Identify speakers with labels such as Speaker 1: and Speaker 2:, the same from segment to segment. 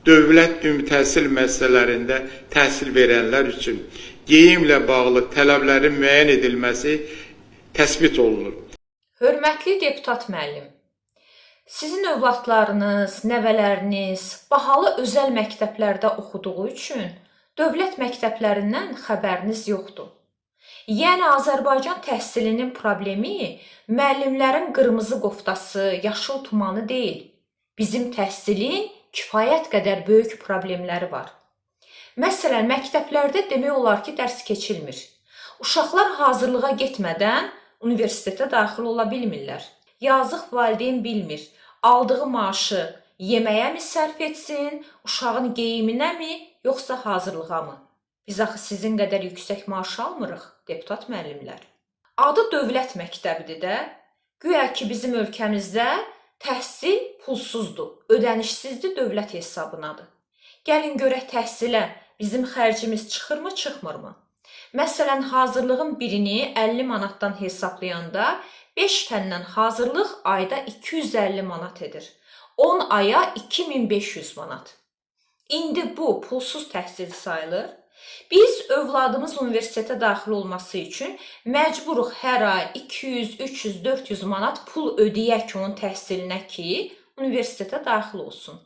Speaker 1: dövlət ümumi təhsil müəssisələrində təhsil verənlər üçün geyimlə bağlı tələblərin müəyyən edilməsi təsbit olunur.
Speaker 2: Hörmətli deputat müəllim, sizin övladlarınız, nəvələriniz bahalı özəl məktəblərdə oxuduğu üçün dövlət məktəblərindən xəbəriniz yoxdur. Yəni, Azərbaycan təhsilinin problemi müəllimlərin qırmızı qoftası, yaşıl tumanı deyil. Bizim təhsilin kifayət qədər böyük problemləri var. Məsələn, məktəblərdə demək olar ki, dərs keçilmir. Uşaqlar hazırlığa getmədən universitetə daxil ola bilmirlər. Yazıq valideyn bilmir, aldığı maaşı yeməyə mi sərf etsin, uşağın geyiminə mi, yoxsa hazırlığa mı? Biz axı sizin qədər yüksək maaş almırıq, deputat müəllimlər. Adı dövlət məktəbidir də, güya ki bizim ölkəmizdə təhsil pulsuzdur, ödənişsizdir, dövlət hesabınadır. Gəlin görək təhsilə bizim xərcimiz çıxırmı, çıxmırmı? Məsələn, hazırlığın birini 50 manatdan hesablayanda 5 fəndən hazırlıq ayda 250 manat edir. 10 aya 2500 manat. İndi bu pulsuz təhsil sayılır. Biz övladımız universitetə daxil olması üçün məcburuq hər ay 200, 300, 400 manat pul ödəyək ki, onun təhsilinə ki, universitetə daxil olsun.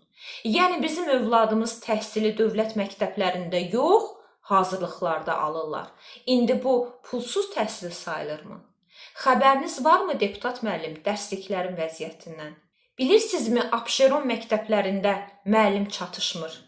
Speaker 2: Yəni, bizim övladımız təhsili dövlət məktəblərində yox, hazırlıqlarda alırlar. İndi bu pulsuz təhsil sayılırmı? Xəbəriniz varmı, deputat müəllim, dərsliklərin vəziyyətindən? Bilirsinizmi, Abşeron məktəblərində müəllim çatışmır.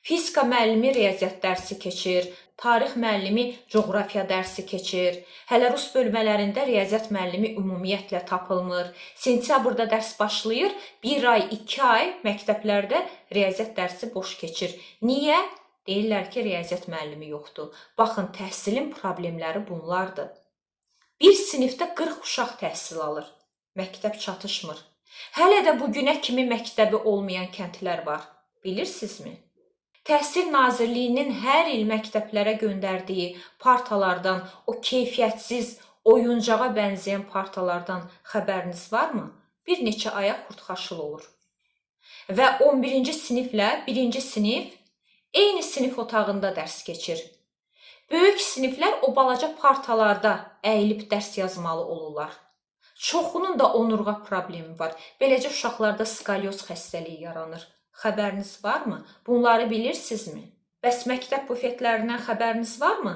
Speaker 2: Fizika müəllimi riyaziyyat dərsi keçir, tarix müəllimi coğrafiya dərsi keçir, hələ rus bölmələrində riyaziyyat müəllimi ümumiyyətlə tapılmır. Sentyabrda dərs başlayır, 1 ay, 2 ay məktəblərdə riyaziyyat dərsi boş keçir. Niyə? Deyirlər ki, riyaziyyat müəllimi yoxdur. Baxın, təhsilin problemləri bunlardır. Bir sinifdə 40 uşaq təhsil alır, məktəb çatışmır. Hələ də bugünə kimi məktəbi olmayan kəndlər var, bilirsinizmi? Təhsil Nazirliyinin hər il məktəblərə göndərdiyi partalardan, o keyfiyyətsiz, oyuncağa bənzəyən partalardan xəbəriniz varmı? Bir neçə aya xurtxaşıl olur. Və 11-ci siniflə 1-ci sinif eyni sinif otağında dərs keçir. Böyük siniflər o balaca partalarda əyilib dərs yazmalı olurlar. Çoxunun da onurğa problemi var. Beləcə uşaqlarda skalyoz xəstəliyi yaranır. Xəbəriniz varmı? Bunları bilirsinizmi? Bəs məktəb bufetlərindən xəbəriniz varmı?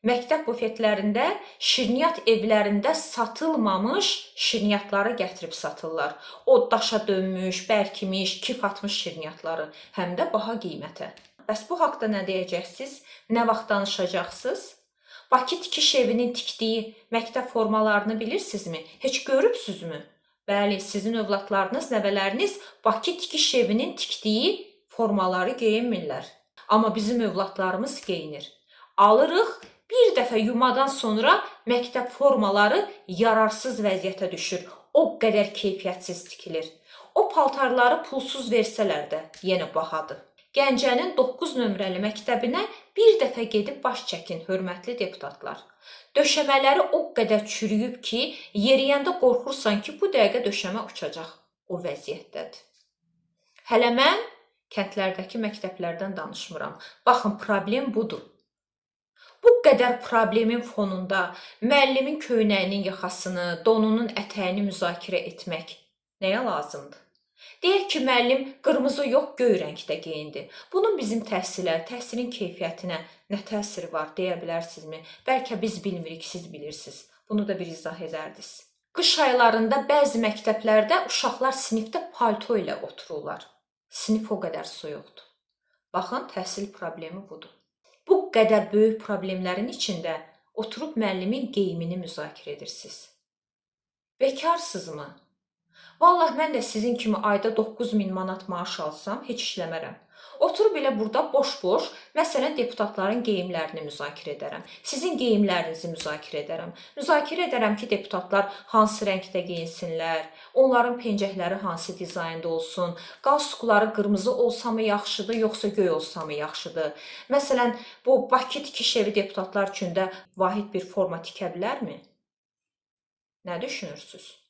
Speaker 2: Məktəb bufetlərində şirniyyat evlərində satılmamış şirniyyatları gətirib satırlar. O daşa dönmüş, bərkimiş, kif atmış şirniyyatları, həm də baha qiymətə. Bəs bu haqda nə deyəcəksiniz? Nə vaxt danışacaqsınız? Bakı tikiş evinin tikdiyi məktəb formalarını bilirsinizmi? Heç görübsünüzmü? Bəli, sizin övladlarınız, nəvələriniz Bakı tikiş evinin tikdiyi formaları geyinmirlər. Amma bizim övladlarımız geyinir. Alırıq, bir dəfə yumadan sonra məktəb formaları yararsız vəziyyətə düşür. O qədər keyfiyyətsiz tikilir. O paltarları pulsuz versələr də yenə bahadır. Gəncənin 9 nömrəli məktəbinə bir dəfə gedib baş çəkin, hörmətli deputatlar. Döşəmələri o qədər çürüyüb ki, yeriyəndə qorxursan ki, bu dəqiqə döşəmə uçacaq. O vəziyyətdədir. Hələ mən kəndlərdəki məktəblərdən danışmıram. Baxın, problem budur. Bu qədər problemin fonunda müəllimin köynəyinin yaxasını, donunun ətəyini müzakirə etmək nəyə lazımdır? Deyək ki, müəllim qırmızı yox, göy rəngdə geyindi. Bunun bizim təhsilə, təhsilin keyfiyyətinə nə təsiri var, deyə bilərsinizmi? Bəlkə biz bilmirik, siz bilirsiniz. Bunu da bir izah edərdiniz. Qış aylarında bəzi məktəblərdə uşaqlar sinifdə palto ilə otururlar. Sinif o qədər soyuqdur. Baxın, təhsil problemi budur. Bu qədər böyük problemlərin içində oturub müəllimin geyimini müzakirə edirsiniz. Bekarsızmı? Vallahi mən də sizin kimi ayda 9000 manat maaş alsam, heç işləmərəm. Oturub elə burada boş-boş, məsələn, deputatların geyimlərini müzakirə edərəm. Sizin geyimlərinizi müzakirə edərəm. Müzakirə edərəm ki, deputatlar hansı rəngdə geyinsinlər, onların pencəkləri hansı dizaynda olsun, qalstukları qırmızı olsa mı yaxşıdır, yoxsa göy olsa mı yaxşıdır. Məsələn, bu Bakı tikiş evi deputatlar üçün də vahid bir forma tikə bilərmi? Nə düşünürsünüz?